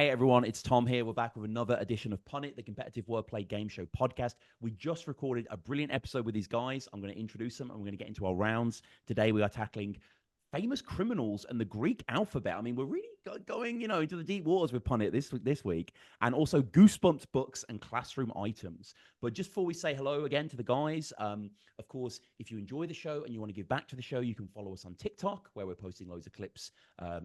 Hey everyone, it's Tom here. We're back with another edition of Punnit, the competitive wordplay game show podcast. We just recorded a brilliant episode with these guys. I'm going to introduce them and we're going to get into our rounds. Today we are tackling famous criminals and the Greek alphabet. I mean, we're really going, into the deep waters with Punnit this week, and also Goosebumps books and classroom items. But just before we say hello again to the guys, of course, if you enjoy the show and you want to give back to the show, you can follow us on TikTok, where we're posting loads of clips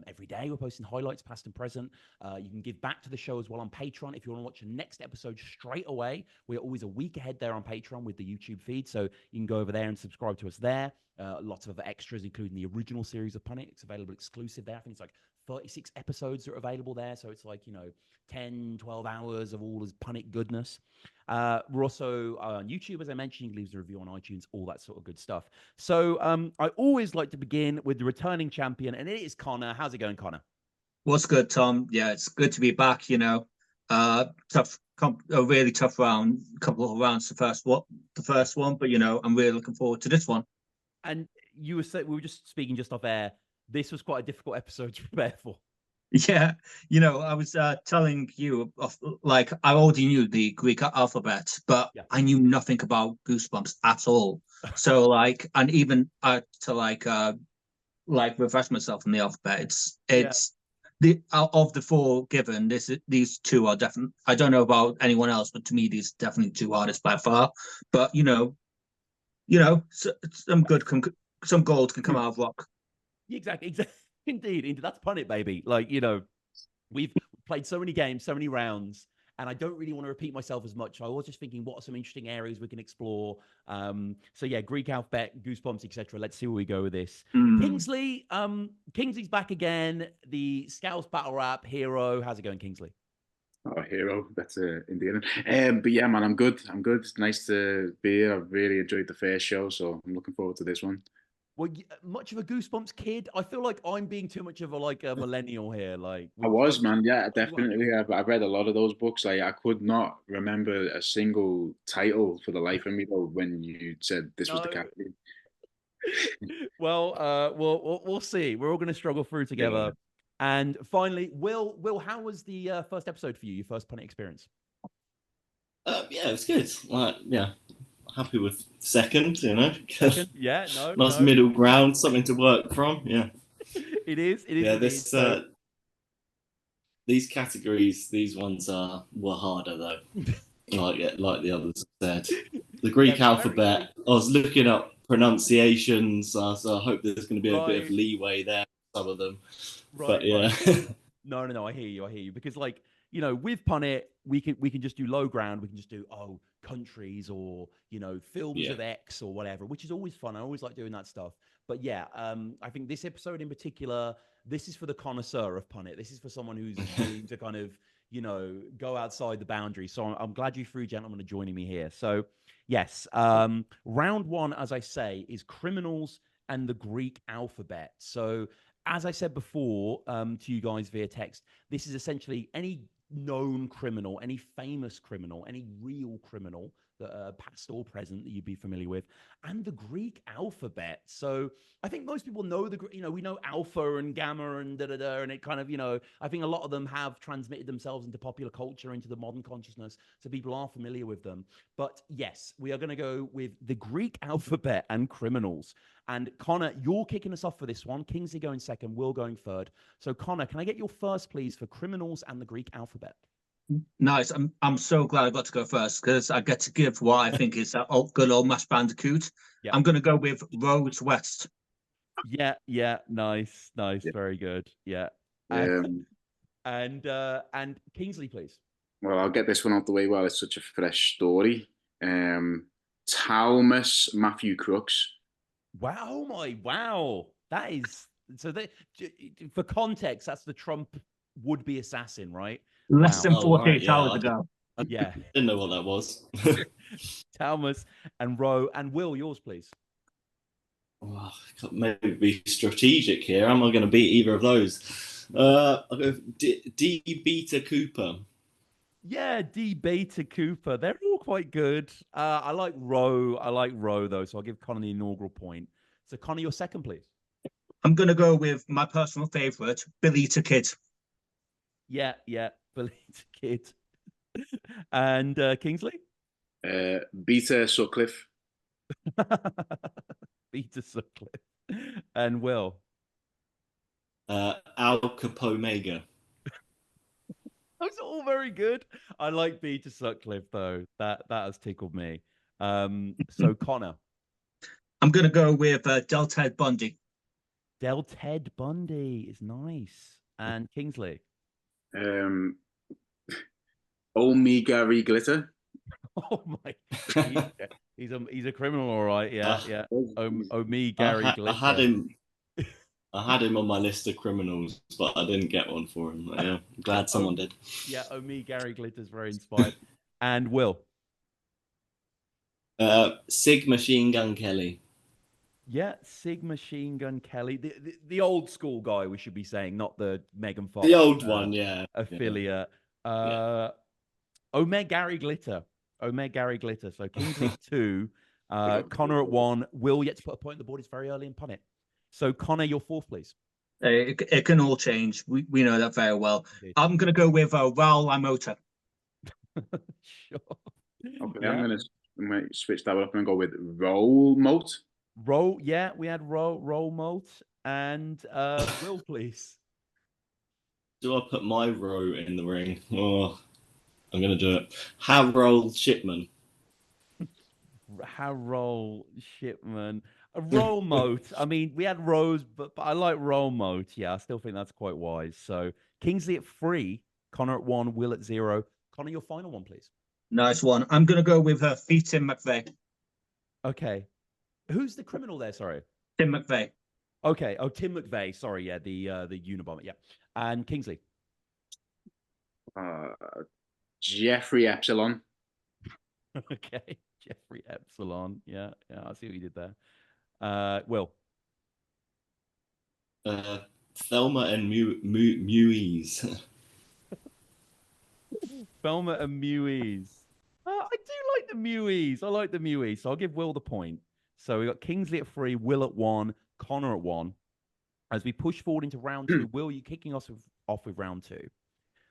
every day. We're posting highlights, past and present. You can give back to the show as well on Patreon. If you want to watch the next episode straight away, we're always a week ahead there on Patreon with the YouTube feed. So you can go over there and subscribe to us there. Lots of other extras, including the original series of Punnit. It's available exclusive there. I think it's like 36 episodes that are available there. So it's like, 10, 12 hours of all this Punnit goodness. We're also on YouTube, as I mentioned. You can leave us a review on iTunes, all that sort of good stuff. So I always like to begin with the returning champion, and it is Connor. How's it going, Connor? What's good, Tom? Yeah, it's good to be back. A really tough round, a couple of rounds, the first one, but I'm really looking forward to this one. And we were just speaking just off air. This was quite a difficult episode to prepare for. Yeah, I was telling you, I already knew the Greek alphabet, but yeah, I knew nothing about Goosebumps at all. So, and even to refresh myself on the alphabet, it's the of the four given. These two are definitely. I don't know about anyone else, but to me, these are definitely two hardest by far. But some gold can come out of rock. Exactly. Indeed. That's Punnit, baby. We've played so many games, so many rounds, and I don't really want to repeat myself as much. I was just thinking, what are some interesting areas we can explore? So yeah, Greek alphabet, Goosebumps, etc. Let's see where we go with this. Kingslee, Kingsley's back again. The Scouts battle rap hero. How's it going, Kingslee? Oh, hero. That's Indian. But yeah, man, I'm good. It's nice to be here. I've really enjoyed the first show, so I'm looking forward to this one. Well, much of a Goosebumps kid? I feel like I'm being too much of a millennial here. I was, man. Yeah, definitely. I've read a lot of those books. I could not remember a single title for the life of me, though, when you said this was the category. Well, we'll see. We're all going to struggle through together. Yeah. And finally, Will, how was the first episode for you? Your first Punnit experience? Yeah, it was good. Happy with second, Second? Yeah, nice middle ground, something to work from. Yeah, it is. Yeah, these categories, these ones were harder though. like the others said. The Greek alphabet. I was looking up pronunciations, so I hope there's going to be a bit of leeway there for some of them. Right. But yeah. Right. No. I hear you. Because with Punnit, we can just do low ground. We can just do countries or films of X or whatever, which is always fun. I always like doing that stuff. But yeah, I think this episode in particular, this is for the connoisseur of Punnit. This is for someone who's willing to kind of go outside the boundary. So I'm glad you three gentlemen are joining me here. So yes, round one, as I say, is criminals and the Greek alphabet. So as I said before to you guys via text, this is essentially any known criminal, any famous criminal, any real criminal, that past or present, that you'd be familiar with, and the Greek alphabet. So I think most people know we know alpha and gamma and and it kind of, I think a lot of them have transmitted themselves into popular culture, into the modern consciousness, so people are familiar with them. But yes, we are going to go with the Greek alphabet and criminals. And Connor, you're kicking us off for this one. Kingsley going second, Will going third. So Connor, can I get your first, please, for criminals and the Greek alphabet? Nice. I'm so glad I got to go first because I get to give what I think is that good old Mash Bandicoot. Yep. I'm going to go with Roads West. Yeah. Nice. Yeah. Very good. Yeah. And Kingsley, please. Well, I'll get this one out the way while it's such a fresh story. Talmus Matthew Crooks. Wow. That is so. For context, that's the Trump would-be assassin, right? Less than 48 hours ago. Yeah. Didn't know what that was. Talmus and Roe. And Will, yours, please. Oh, maybe be strategic here. I'm not going to beat either of those. I'll go D Beta Cooper. Yeah, D Beta Cooper. They're all quite good. I like Roe, though, so I'll give Connor the inaugural point. So, Connor, your second, please. I'm going to go with my personal favorite, Billy to Kid. Yeah. Belita Kid. And Kingsley? Beta Sutcliffe. Beta Sutcliffe. And Will? Al Capomega. Those are all very good. I like Beta Sutcliffe, though. That has tickled me. So, Connor? I'm going to go with Del Ted Bundy. Del Ted Bundy is nice. And Kingsley? Oh Me Gary Glitter. Oh my! He's a criminal, all right. Yeah, yeah. Oh me, Gary Glitter. I had him on my list of criminals, but I didn't get one for him. Yeah, I'm glad someone did. Yeah, oh me, Gary Glitter's very inspired. And Will? Sig Machine Gun Kelly. Yeah, Sig Machine Gun Kelly, the old school guy. We should be saying, not the Megan Fox. The old one, yeah. Affiliate. Oh me, Gary Glitter. Oh me, Gary Glitter. So Kingsley at 2, Connor at 1. Will yet to put a point on the board. It's very early in Punnit. So Connor, your 4th, please. It can all change. We know that very well. Indeed. I'm going to go with Raul LaMotta. Sure. Okay, yeah. I'm going to switch that up and go with Roll Moat. Roll, yeah, we had Roll Moat. And Will, please. Do I put my row in the ring? Oh, I'm going to do it. Harold Shipman. Harold Shipman. A roll moat. I mean, we had rows, but I like roll moat. Yeah, I still think that's quite wise. So Kingsley at 3, Connor at 1, Will at 0. Connor, your final one, please. Nice one. I'm going to go with Tim McVeigh. Okay. Who's the criminal there? Sorry. Tim McVeigh. Okay. Oh, Tim McVeigh. Sorry. Yeah, the Unabomber. Yeah. And Kingsley. Jeffrey Epsilon. Okay. Jeffrey Epsilon. Yeah. Yeah. I see what you did there. Will. Thelma and Muiz. Thelma and Muiz. I do like the Muiz. I like the Muiz. So I'll give Will the point. So we got Kingsley at 3, Will at 1, Connor at 1. As we push forward into round 2, Will, you're kicking us off with round 2.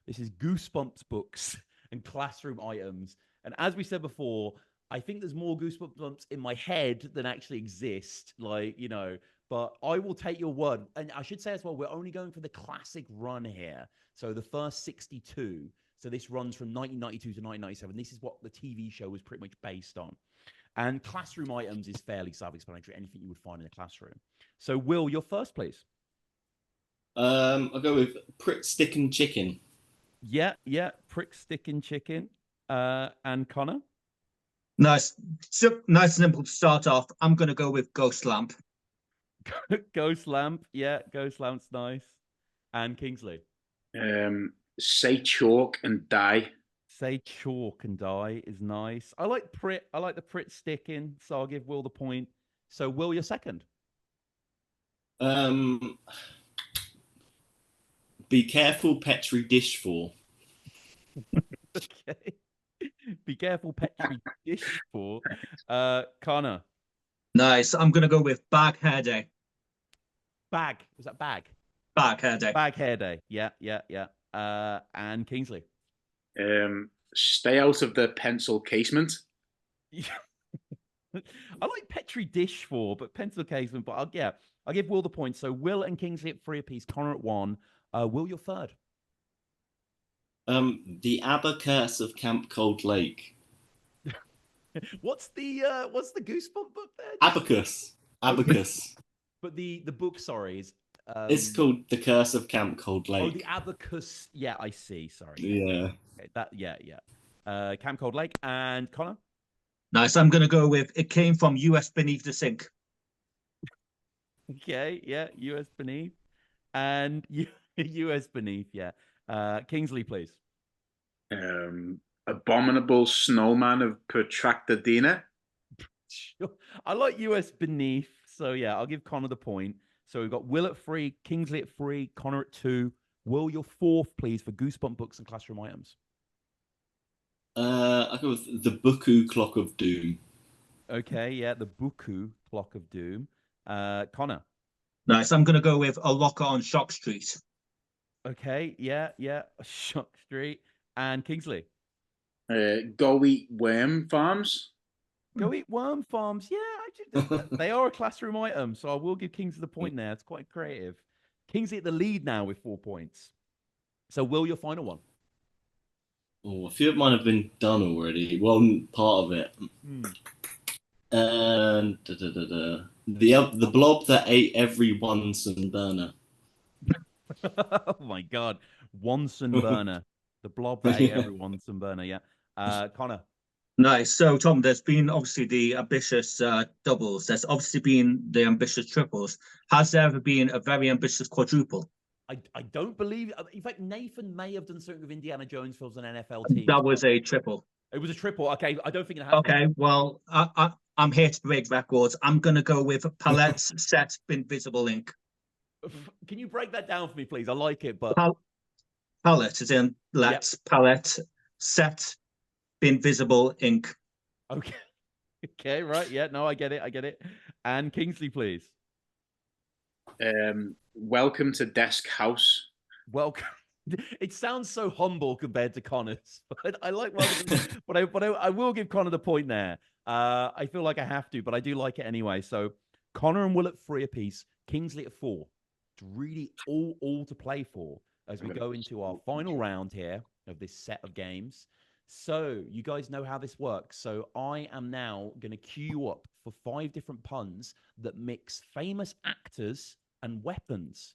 This is Goosebumps books and classroom items. And as we said before, I think there's more Goosebumps in my head than actually exist. Like, you know, but I will take your word. And I should say as well, we're only going for the classic run here. So the first 62. So this runs from 1992 to 1997. This is what the TV show was pretty much based on. And classroom items is fairly self-explanatory. Anything you would find in a classroom. So Will, your first, please. I'll go with Prick, Stick and Chicken. Yeah. Prick, Stick and Chicken. And Connor? Nice and simple to start off. I'm going to go with Ghost Lamp. Ghost Lamp. Yeah, Ghost Lamp's nice. And Kingsley? Say Chalk and Die. Say Chalk and Die is nice. I like the Prick Sticking, so I'll give Will the point. So Will, your second. Be careful, Petri dish for. Okay. Be careful, Petri dish for. Connor. Nice. I'm going to go with Bag Hair Day. Bag. Was that bag? Bag Hair Day. Bag Hair Day. Yeah. And Kingsley. Stay out of the pencil casement. I like Petri dish for, but pencil casement. But I'll give Will the point. So Will and Kingsley at 3 apiece. Connor at 1. Will, your third. The Abacus of Camp Cold Lake. What's the Goosebump book there? Abacus. But the book, sorry, is it's called The Curse of Camp Cold Lake. Oh, the Abacus. Yeah, I see. Sorry. Yeah. Okay, Camp Cold Lake. And Connor? Nice. I'm going to go with It Came From US Beneath the Sink. Okay, yeah, US Beneath. And US Beneath, yeah. Kingsley, please. Abominable Snowman of Protractadina. Sure. I like US Beneath, so yeah, I'll give Connor the point. So we've got Will at 3, Kingsley at 3, Connor at 2. Will, your 4th, please, for Goosebump books and classroom items. I'll go with the Buku Clock of Doom. Okay, yeah, the Buku Clock of Doom. Connor. Nice. I'm going to go with A Locker on Shock Street. Okay, yeah, yeah. Shock Street and Kingslee. Go Eat Worm Farms. Go Eat Worm Farms. Yeah, actually, they are a classroom item, so I will give Kingsley the point there. It's quite creative. Kingsley at the lead now with 4 points. So, Will, your final one. Oh, a few of mine have been done already. Well, part of it. And the blob that ate every Bunsen burner. Oh my God, Wonson burner, the blob that ate every Wonson burner. Yeah, Connor. Nice. So, Tom, there's been obviously the ambitious doubles. There's obviously been the ambitious triples. Has there ever been a very ambitious quadruple? I don't believe. In fact, Nathan may have done something with Indiana Jones films and NFL teams. That was a triple. It was a triple. Okay, I don't think it happened. Okay, well, I'm here to break records. I'm going to go with palettes, set, invisible ink. Can you break that down for me, please? I like it, but palette is in let's palette, set, invisible ink. Okay. Okay, right. Yeah, no, I get it. I get it. And Kingsley, please. Welcome to Desk House. Welcome. It sounds so humble compared to Connor's, but I like but I will give Connor the point there. I feel like I have to, but I do like it anyway. So Connor and Will at 3 apiece, Kingsley at 4. It's really all to play for as we go into our final round here of this set of games. So you guys know how this works. So I am now going to cue you up for 5 different puns that mix famous actors and weapons.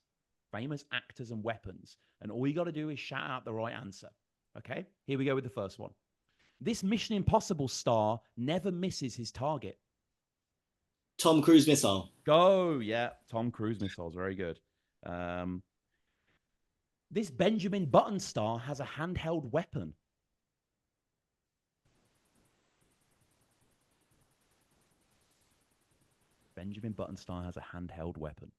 Famous actors and weapons. And all you got to do is shout out the right answer. Okay, here we go with the first one. This Mission Impossible star never misses his target. Tom Cruise missile. Go, yeah. Tom Cruise missiles, very good. This Benjamin Button star has a handheld weapon. Benjamin Button star has a handheld weapon.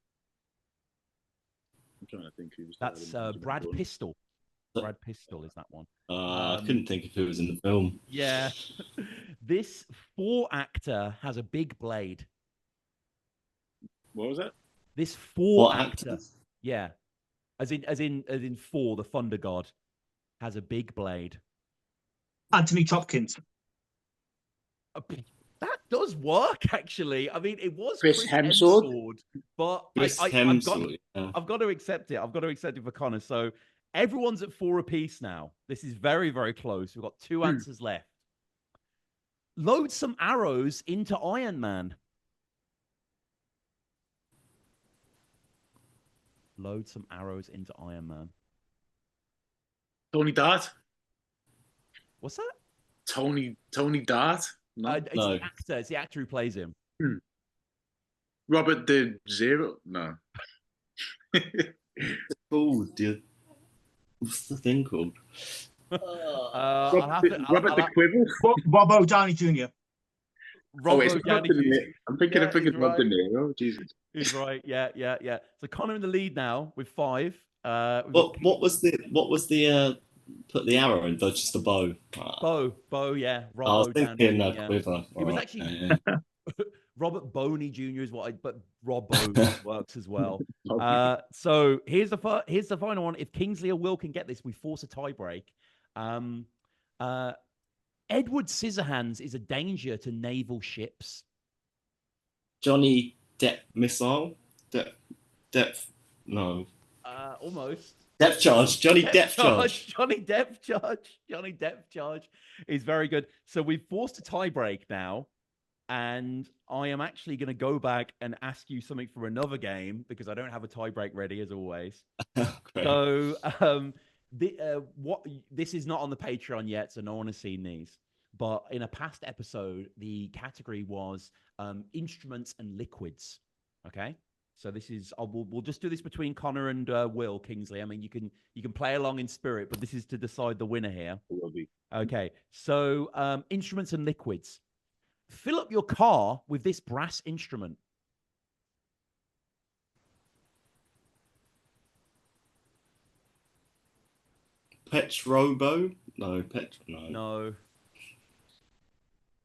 I'm trying to think who's That's Brad Pistol. Brad Pistol is that one. I couldn't think of who was in the film. Yeah. This 4 actor has a big blade. What was that? This 4 actor. Actors? Yeah. As in 4, the Thunder God has a big blade. Anthony Hopkins. That does work, actually. I mean, it was Chris Hemsworth, but I've got to accept it. I've got to accept it for Connor. So everyone's at 4 apiece now. This is very, very close. We've got 2 answers left. Load some arrows into Iron Man. Load some arrows into Iron Man. Tony Dart. What's that? Tony Dart. No. It's the actor. It's the actor who plays him. Robert De Zero. No. Oh, dude. What's the thing called? Robert De Quibble. Robbo Downey Jr. I'm thinking of Rob De Niro. Jesus. He's right. Yeah. So Connor in the lead now with 5. What was the put the arrow in? Just a bow. Bow. Yeah. I was thinking quiver. It was actually Robert Boney Jr. is but Rob Boney works as well. So here's the final one. If Kingsley or Will can get this, we force a tiebreak. Edward Scissorhands is a danger to naval ships. Johnny Depp missile. No. Almost. Depth charge. Johnny Depp charge. Johnny Depp charge is very good. So we've forced a tiebreak now, and I am actually going to go back and ask you something for another game because I don't have a tiebreak ready as always. So this is not on the Patreon yet, so no one has seen these. But in a past episode, the category was instruments and liquids. Okay, so this is we'll just do this between Connor and Will Kingsley. I mean, you can play along in spirit, but this is to decide the winner here. Okay, so instruments and liquids. Fill up your car with this brass instrument. Petrobo? No. No.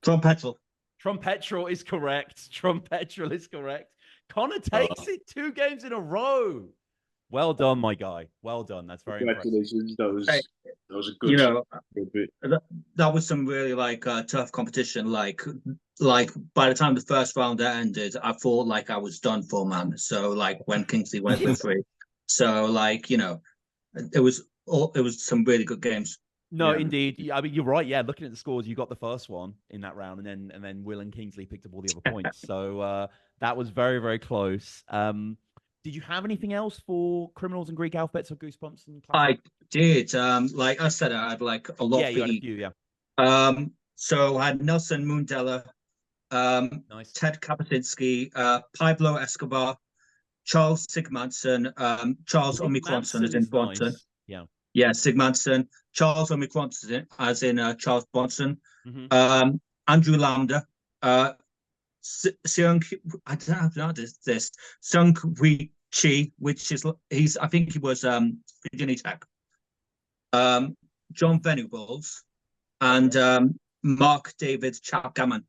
Trumpetrol is correct. Trumpetrol is correct. Connor takes it 2 games in a row. Well done, my guy. Well done. That's very impressive. Congratulations. That was a good You know, good bit. that was some really tough competition. Like by the time the first round ended, I thought like I was done for, man. So like when Kingslee went for free, so like it was some really good games. No, indeed. I mean, you're right. Yeah, looking at the scores, you got the first one in that round, and then Will and Kingslee picked up all the other points. So that was very, very close. Did you have anything else for Criminals and Greek Alphabets or Goosebumps and Classic? I did. Like I said, I had like a lot Yeah, for you had a each. few. Yeah. So I had Nelson Mandela, Nice. Ted Kapuscinski, Pablo Escobar, Charles Sigmansson, Charles Omicronson as in Bronson. Nice. Yeah. Yeah, Sigmansson, Charles Omicronson as in Charles Bronson, Andrew Lambda, Seung, I don't know this, Sung Hui Chi, which is I think he was Virginia Tech, John Venables, and Mark David Chapgammon.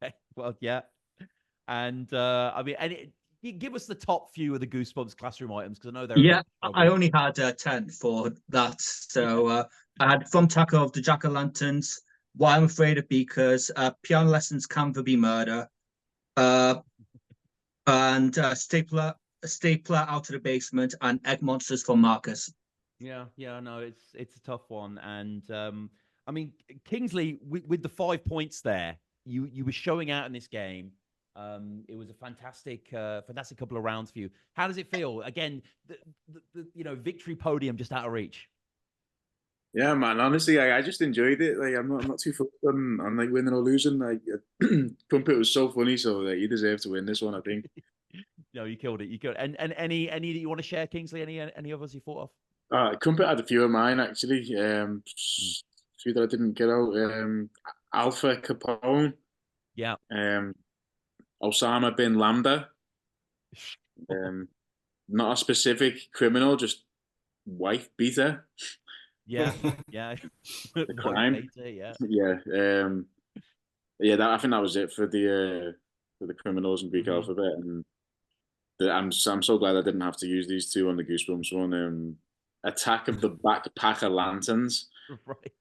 Okay. Well, yeah. And I mean, you give us the top few of the Goosebumps classroom items because I know they're. Yeah, I only had 10 for that. So I had From Taco of the Jack-o'-lanterns, Why I'm Afraid of Beakers, Piano Lessons Can Be Murder, and Stapler Out of the Basement, and Egg Monsters for Marcus. Yeah, no, it's a tough one, and I mean, Kingslee with the 5 points there, you were showing out in this game. It was a fantastic couple of rounds for you. How does it feel? Again, the victory podium just out of reach. Yeah, man. Honestly, I just enjoyed it. Like, I'm not too focused on like winning or losing. Like, Crumpet was so funny, so like, you deserve to win this one, I think. No, you killed it. You killed it. And any that you want to share, Kingslee? Any others you thought of? Crumpet had a few of mine actually. A few that I didn't get out. Alpha Capone. Yeah. Osama bin Lambda. Not a specific criminal, just wife beater. Yeah, yeah. The crime. Beater, yeah. Yeah. I think that was it for the criminals and Greek alphabet, and I'm so glad I didn't have to use these two on the Goosebumps one. Attack of the Backpacker Lanterns. Right.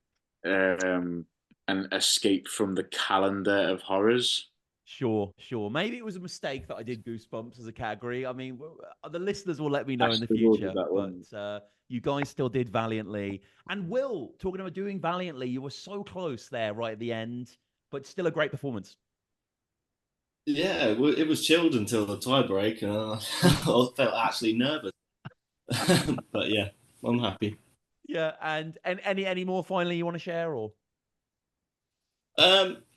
And Escape from the Calendar of Horrors. Sure. Maybe it was a mistake that I did Goosebumps as a category. I mean, the listeners will let me know in the future. But you guys still did valiantly. And Will, talking about doing valiantly, you were so close there right at the end, but still a great performance. Yeah, it was chilled until the tie break. I felt actually nervous. But yeah, I'm happy. Yeah, and any more finally you want to share or?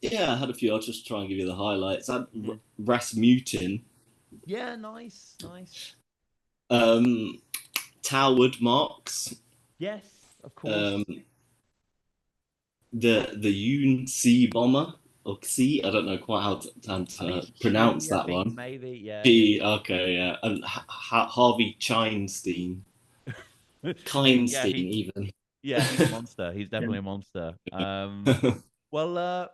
Yeah, I had a few. I'll just try and give you the highlights. I had Rasmutin. Yeah, nice. Talwood Marks. Yes, of course. The Yoon Sea Bomber or Sea. I don't know quite how to pronounce that one. Maybe, yeah. Okay, yeah. And Harvey Kinestein. Kinestein, even. Yeah, he's a monster. He's definitely a monster. Well,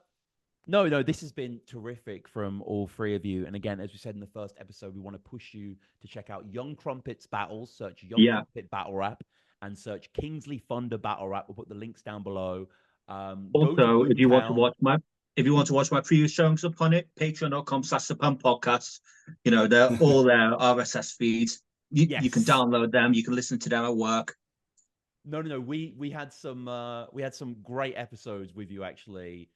no, this has been terrific from all three of you. And again, as we said in the first episode, we want to push you to check out Young Crumpet's battles. Search Young Crumpet Battle Rap and search Kingslee Thunder Battle Rap. We'll put the links down below. Also, if you want to watch my previous showings up on it, patreon.com/thepunpodcast. They're all there, RSS feeds. You can download them. You can listen to them at work. No. We had some great episodes with you actually.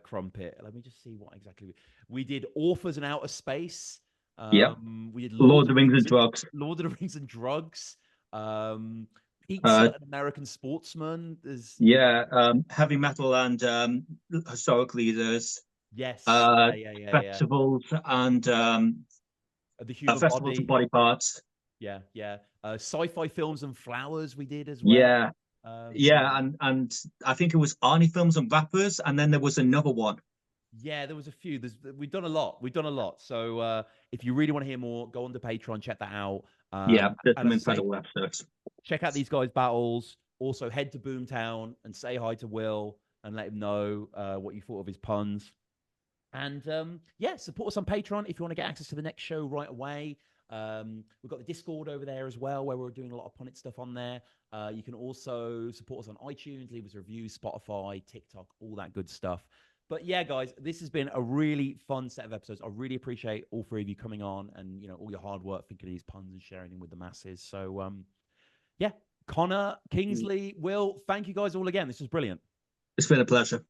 Crumpet. Let me just see what exactly we did. Authors in Outer Space. We did Lord of the Rings and Drugs. Lord of the Rings and Drugs. Pizza, an American Sportsman. There's heavy metal and historic leaders. Yes. Festivals and the human festivals of body parts. Yeah. Sci-fi films and flowers we did as well. And I think it was Arnie Films and Rappers, and then there was another one. Yeah, there was a few. We've done a lot. So if you really want to hear more, go on to Patreon, check that out. There's some incredible episodes. Check out these guys' battles. Also, head to Boomtown and say hi to Will and let him know what you thought of his puns. And support us on Patreon if you want to get access to the next show right away. We've got the Discord over there as well, where we're doing a lot of Punnit stuff on there. You can also support us on iTunes, leave us reviews, Spotify, TikTok, all that good stuff. But yeah, guys, this has been a really fun set of episodes. I really appreciate all three of you coming on and, all your hard work thinking of these puns and sharing them with the masses. So, yeah, Connor, Kingslee, Will, thank you guys all again. This was brilliant. It's been a pleasure.